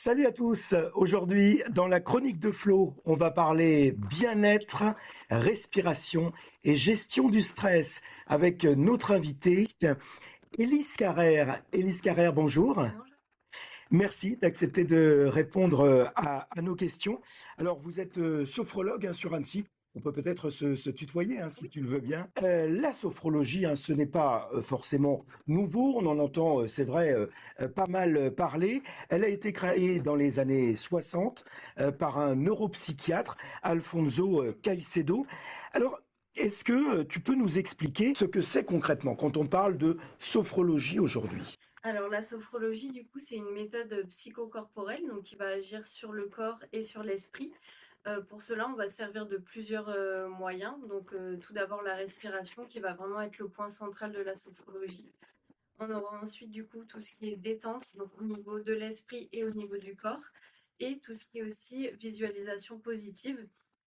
Salut à tous. Aujourd'hui, dans la chronique de Flo, on va parler bien-être, respiration et gestion du stress avec notre invitée, Élise Carrère. Élise Carrère, bonjour. Bonjour. Merci d'accepter de répondre à nos questions. Alors, vous êtes sophrologue sur Annecy. On peut peut-être se tutoyer si Oui, tu le veux bien. La sophrologie, ce n'est pas forcément nouveau. On en entend, c'est vrai, pas mal parler. Elle a été créée dans les années 60 par un neuropsychiatre, Alfonso Caicedo. Alors, est-ce que tu peux nous expliquer ce que c'est concrètement quand on parle de sophrologie aujourd'hui? alors la sophrologie, du coup, c'est une méthode psychocorporelle, donc qui va agir sur le corps et sur l'esprit. Pour cela, on va se servir de plusieurs moyens. Donc, tout d'abord, la respiration, qui va vraiment être le point central de la sophrologie. On aura ensuite, du coup, tout ce qui est détente, donc au niveau de l'esprit et au niveau du corps, et tout ce qui est aussi visualisation positive.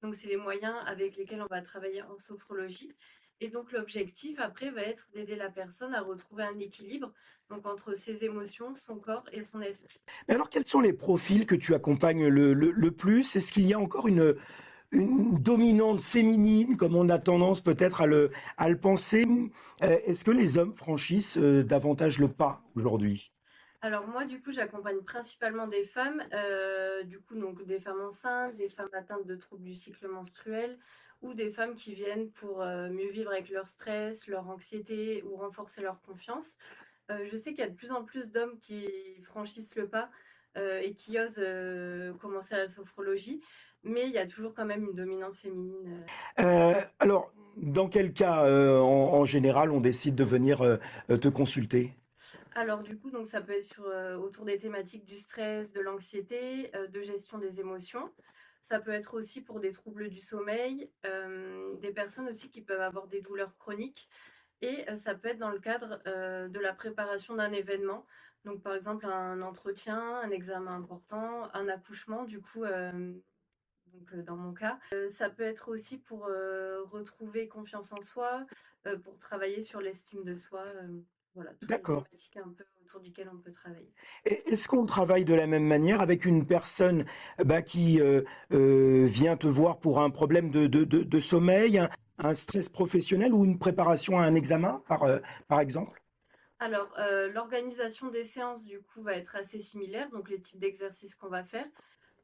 Donc, c'est les moyens avec lesquels on va travailler en sophrologie. Et donc, l'objectif, après, va être d'aider la personne à retrouver un équilibre donc entre ses émotions, son corps et son esprit. Mais alors, quels sont les profils que tu accompagnes le plus? Est-ce qu'il y a encore une dominante féminine, comme on a tendance peut-être à le penser? Est-ce que les hommes franchissent davantage le pas aujourd'hui? Alors moi, du coup, j'accompagne principalement des femmes, du coup, donc des femmes enceintes, des femmes atteintes de troubles du cycle menstruel ou des femmes qui viennent pour mieux vivre avec leur stress, leur anxiété ou renforcer leur confiance. Je sais qu'il y a de plus en plus d'hommes qui franchissent le pas et qui osent commencer la sophrologie, mais il y a toujours quand même une dominante féminine. Alors, dans quel cas, en général, on décide de venir te consulter? Alors du coup, donc ça peut être autour des thématiques du stress, de l'anxiété, de gestion des émotions. Ça peut être aussi pour des troubles du sommeil, des personnes aussi qui peuvent avoir des douleurs chroniques et ça peut être dans le cadre, de la préparation d'un événement. Donc par exemple un entretien, un examen important, un accouchement du coup, dans mon cas. Ça peut être aussi pour, retrouver confiance en soi, pour travailler sur l'estime de soi, voilà, toutes les D'accord. thématiques un peu autour duquel on peut travailler. Est-ce qu'on travaille de la même manière avec une personne qui vient te voir pour un problème de sommeil, un stress professionnel ou une préparation à un examen, par exemple? Alors, l'organisation des séances du coup va être assez similaire, donc les types d'exercices qu'on va faire.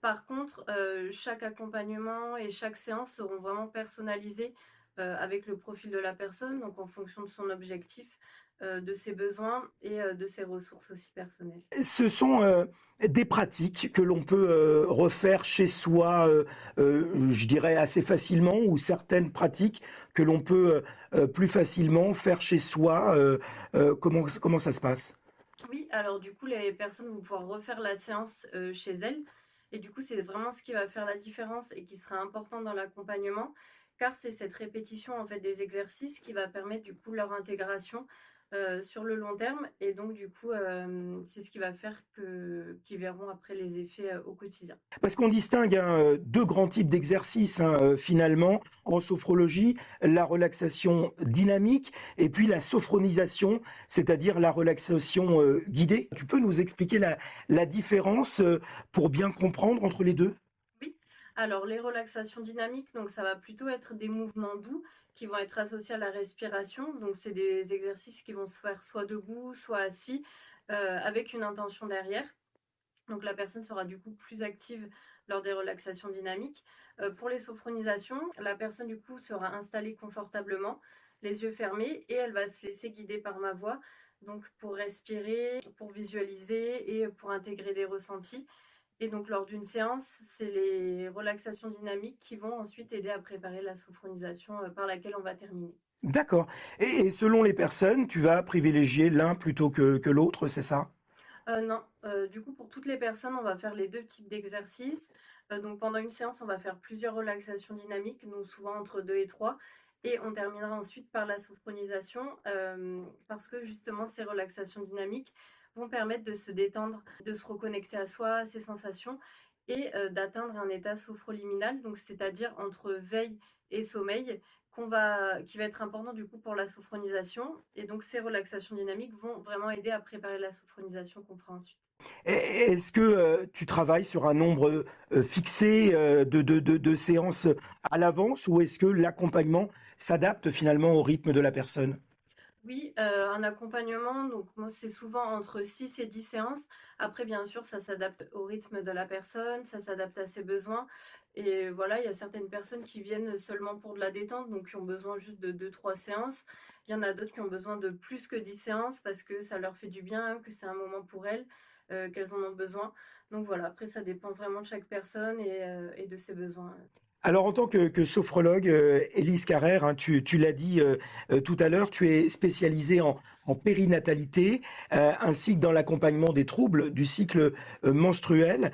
Par contre, chaque accompagnement et chaque séance seront vraiment personnalisées, avec le profil de la personne, donc en fonction de son objectif, de ses besoins et de ses ressources aussi personnelles. Ce sont des pratiques que l'on peut refaire chez soi, je dirais assez facilement, ou certaines pratiques que l'on peut plus facilement faire chez soi. Comment ça se passe? Oui, alors du coup, les personnes vont pouvoir refaire la séance, chez elles et du coup, c'est vraiment ce qui va faire la différence et qui sera important dans l'accompagnement, car c'est cette répétition, en fait, des exercices qui va permettre, du coup, leur intégration, sur le long terme et donc du coup, c'est ce qui va faire qu'ils verront après les effets, au quotidien. Parce qu'on distingue deux grands types d'exercices finalement en sophrologie, la relaxation dynamique et puis la sophronisation, c'est-à-dire la relaxation guidée. Tu peux nous expliquer la différence pour bien comprendre entre les deux? Oui, alors les relaxations dynamiques, donc ça va plutôt être des mouvements doux qui vont être associés à la respiration. Donc c'est des exercices qui vont se faire soit debout, soit assis, avec une intention derrière. Donc la personne sera du coup plus active lors des relaxations dynamiques. Pour les sophronisations, la personne du coup sera installée confortablement, les yeux fermés, et elle va se laisser guider par ma voix, donc pour respirer, pour visualiser et pour intégrer des ressentis. Et donc lors d'une séance, c'est les relaxations dynamiques qui vont ensuite aider à préparer la sophronisation par laquelle on va terminer. D'accord. Et selon les personnes, tu vas privilégier l'un plutôt que l'autre, c'est ça? Non, du coup, pour toutes les personnes, on va faire les 2 types d'exercices. Donc pendant une séance, on va faire plusieurs relaxations dynamiques, donc souvent entre 2 et 3, et on terminera ensuite par la sophronisation, parce que justement ces relaxations dynamiques vont permettre de se détendre, de se reconnecter à soi, à ses sensations et d'atteindre un état sophroliminal, donc c'est-à-dire entre veille et sommeil qui va être important du coup pour la sophronisation. Et donc ces relaxations dynamiques vont vraiment aider à préparer la sophronisation qu'on fera ensuite. Est-ce que tu travailles sur un nombre fixé de séances à l'avance ou est-ce que l'accompagnement s'adapte finalement au rythme de la personne? Oui, un accompagnement, donc moi, c'est souvent entre 6 et 10 séances. Après, bien sûr, ça s'adapte au rythme de la personne, ça s'adapte à ses besoins. Et voilà, il y a certaines personnes qui viennent seulement pour de la détente, donc qui ont besoin juste de 2, 3 séances. Il y en a d'autres qui ont besoin de plus que 10 séances parce que ça leur fait du bien, que c'est un moment pour elles, qu'elles en ont besoin. Donc voilà, après, ça dépend vraiment de chaque personne et de ses besoins. Alors, en tant que sophrologue, Élise Carrère, hein, tu l'as dit tout à l'heure, tu es spécialisée en périnatalité ainsi que dans l'accompagnement des troubles du cycle menstruel.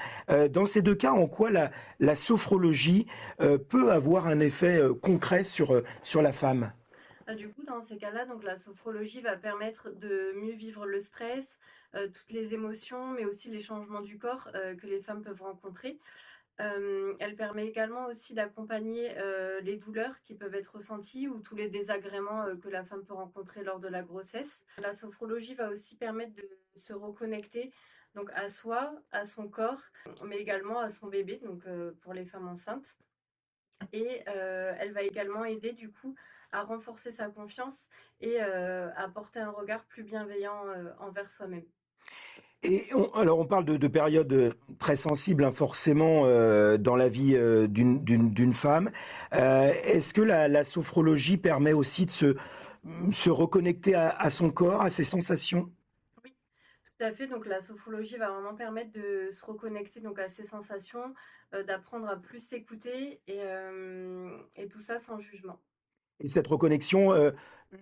Dans ces deux cas, en quoi la sophrologie peut avoir un effet concret sur la femme? Du coup, dans ces cas-là, donc la sophrologie va permettre de mieux vivre le stress, toutes les émotions, mais aussi les changements du corps que les femmes peuvent rencontrer. Elle permet également aussi d'accompagner les douleurs qui peuvent être ressenties ou tous les désagréments que la femme peut rencontrer lors de la grossesse. La sophrologie va aussi permettre de se reconnecter donc à soi, à son corps, mais également à son bébé, donc pour les femmes enceintes. Et elle va également aider du coup à renforcer sa confiance et à porter un regard plus bienveillant envers soi-même. Alors on parle de périodes très sensibles, hein, forcément, dans la vie d'une femme. Est-ce que la sophrologie permet aussi de se reconnecter à son corps, à ses sensations? Oui, tout à fait. Donc la sophrologie va vraiment permettre de se reconnecter donc à ses sensations, d'apprendre à plus s'écouter et tout ça sans jugement. Et cette reconnexion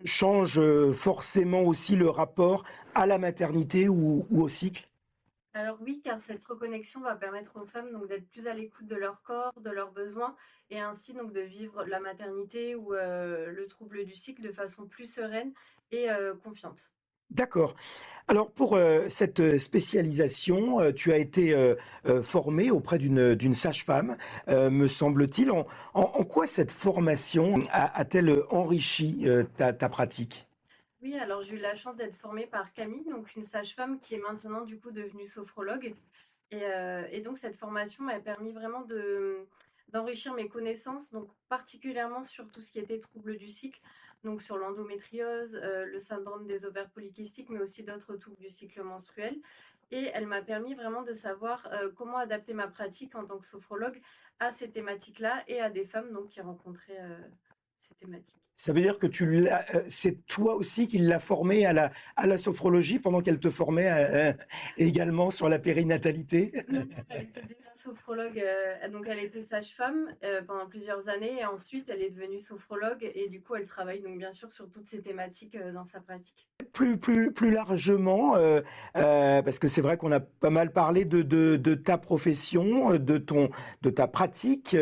change forcément aussi le rapport à la maternité ou au cycle? Alors oui, car cette reconnexion va permettre aux femmes donc d'être plus à l'écoute de leur corps, de leurs besoins et ainsi donc de vivre la maternité ou le trouble du cycle de façon plus sereine et confiante. D'accord. Alors pour cette spécialisation, tu as été formée auprès d'une sage-femme, me semble-t-il. En quoi cette formation a-t-elle enrichi ta pratique? Oui, alors j'ai eu la chance d'être formée par Camille, donc une sage-femme qui est maintenant du coup devenue sophrologue. Et donc cette formation m'a permis vraiment d'enrichir mes connaissances, donc particulièrement sur tout ce qui était troubles du cycle, donc sur l'endométriose, le syndrome des ovaires polykystiques, mais aussi d'autres troubles du cycle menstruel. Et elle m'a permis vraiment de savoir comment adapter ma pratique en tant que sophrologue à ces thématiques-là et à des femmes donc, qui rencontraient ces thématiques. Ça veut dire que c'est toi aussi qui l'as formée à la sophrologie pendant qu'elle te formait également sur la périnatalité? Non, non, elle était déjà sophrologue, donc elle était sage-femme, pendant plusieurs années et ensuite elle est devenue sophrologue et du coup elle travaille donc bien sûr sur toutes ces thématiques, dans sa pratique. Plus largement, parce que c'est vrai qu'on a pas mal parlé de ta profession, de ta pratique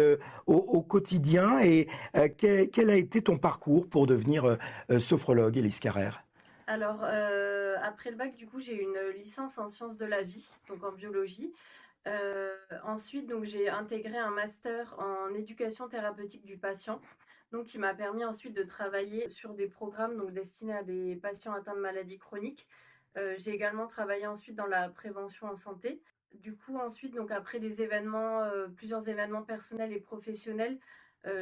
au quotidien. Et quel a été ton parcours pour devenir sophrologue, Élise Carrère? Alors, après le bac du coup j'ai une licence en sciences de la vie, donc en biologie. Ensuite donc j'ai intégré un master en éducation thérapeutique du patient, donc qui m'a permis ensuite de travailler sur des programmes donc destinés à des patients atteints de maladies chroniques. J'ai également travaillé ensuite dans la prévention en santé. Du coup, ensuite, donc après des événements, plusieurs événements personnels et professionnels,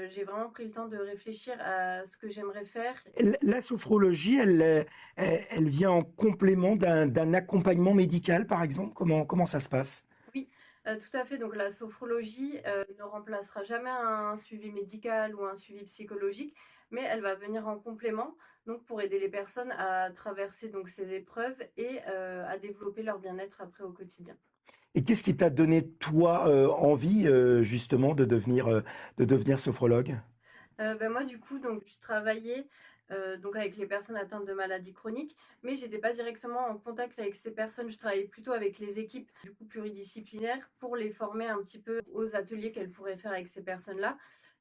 j'ai vraiment pris le temps de réfléchir à ce que j'aimerais faire. La sophrologie, elle vient en complément d'un accompagnement médical, par exemple? Comment ça se passe? Oui, tout à fait. Donc la sophrologie, ne remplacera jamais un suivi médical ou un suivi psychologique, mais elle va venir en complément, donc pour aider les personnes à traverser donc ces épreuves et à développer leur bien-être après au quotidien. Et qu'est-ce qui t'a donné, toi, envie, justement, de devenir sophrologue? Moi, du coup, donc je travaillais, donc avec les personnes atteintes de maladies chroniques, mais j'étais pas directement en contact avec ces personnes. Je travaillais plutôt avec les équipes, du coup, pluridisciplinaires pour les former un petit peu aux ateliers qu'elles pourraient faire avec ces personnes-là.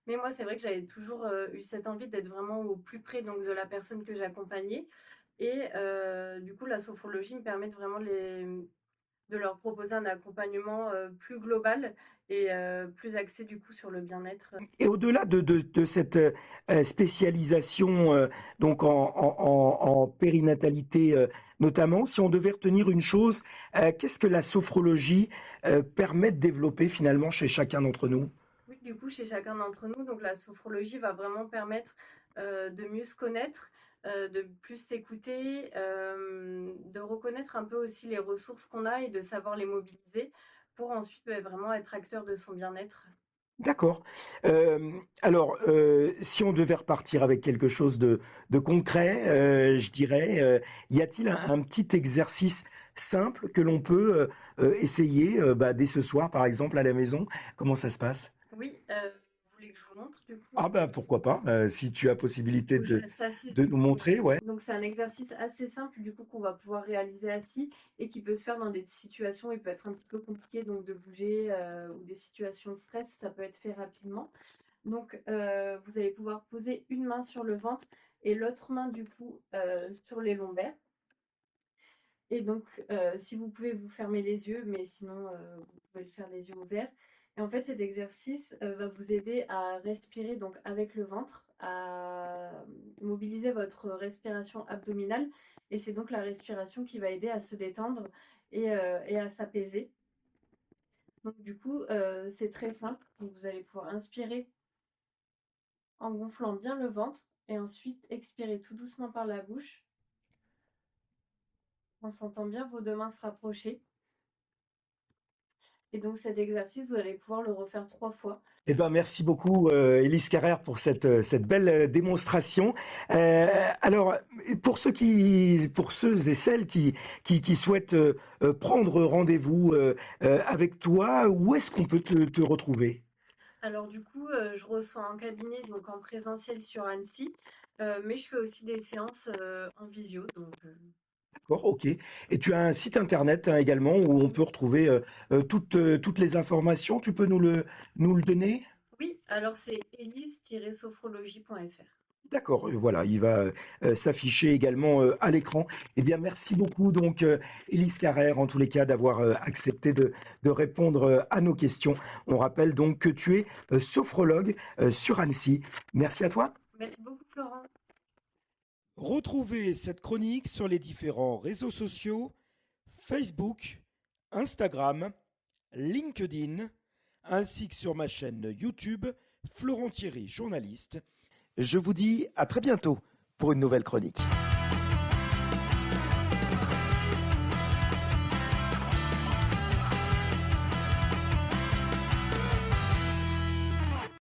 Mais moi, c'est vrai que j'avais toujours, eu cette envie d'être vraiment au plus près donc de la personne que j'accompagnais et du coup, la sophrologie me permet de vraiment de leur proposer un accompagnement plus global et plus axé du coup sur le bien-être. Et au-delà de cette spécialisation donc en périnatalité notamment, si on devait retenir une chose, qu'est-ce que la sophrologie permet de développer finalement chez chacun d'entre nous? Oui, du coup, chez chacun d'entre nous, donc la sophrologie va vraiment permettre de mieux se connaître, de plus s'écouter, de reconnaître un peu aussi les ressources qu'on a et de savoir les mobiliser pour ensuite vraiment être acteur de son bien-être. D'accord. Alors, si on devait repartir avec quelque chose de concret, je dirais, y a-t-il un petit exercice simple que l'on peut essayer dès ce soir, par exemple, à la maison? Comment ça se passe? Oui, vous voulez que je vous montre du coup? Ah ben pourquoi pas, si tu as possibilité Faut que je reste assise de nous dessus. montrer, ouais. Donc c'est un exercice assez simple du coup qu'on va pouvoir réaliser assis et qui peut se faire dans des situations où il peut être un petit peu compliqué donc de bouger ou des situations de stress, ça peut être fait rapidement. Donc vous allez pouvoir poser une main sur le ventre et l'autre main du coup sur les lombaires. Et donc si vous pouvez vous fermer les yeux, mais sinon vous pouvez le faire les yeux ouverts. Et en fait, cet exercice va vous aider à respirer donc avec le ventre, à mobiliser votre respiration abdominale. Et c'est donc la respiration qui va aider à se détendre et à s'apaiser. Donc du coup, c'est très simple. Donc, vous allez pouvoir inspirer en gonflant bien le ventre et ensuite expirer tout doucement par la bouche. On sentant bien vos deux mains se rapprocher. Et donc cet exercice, vous allez pouvoir le refaire 3 fois. Eh ben, merci beaucoup, Élise Carrère, pour cette belle démonstration. Alors, pour ceux et celles qui souhaitent prendre rendez-vous avec toi, où est-ce qu'on peut te retrouver? Alors du coup, je reçois en cabinet, donc en présentiel sur Annecy, mais je fais aussi des séances en visio. Donc, D'accord, ok. Et tu as un site internet hein, également où on peut retrouver toutes les informations. Tu peux nous le donner? oui, alors c'est elise-sophrologie.fr. D'accord, voilà, il va s'afficher également à l'écran. Eh bien, merci beaucoup, donc, Élise Carrère, en tous les cas, d'avoir accepté de répondre à nos questions. On rappelle donc que tu es sophrologue sur Annecy. Merci à toi. Merci beaucoup Florent. Retrouvez cette chronique sur les différents réseaux sociaux, Facebook, Instagram, LinkedIn, ainsi que sur ma chaîne YouTube, Florent Thierry, journaliste. Je vous dis à très bientôt pour une nouvelle chronique.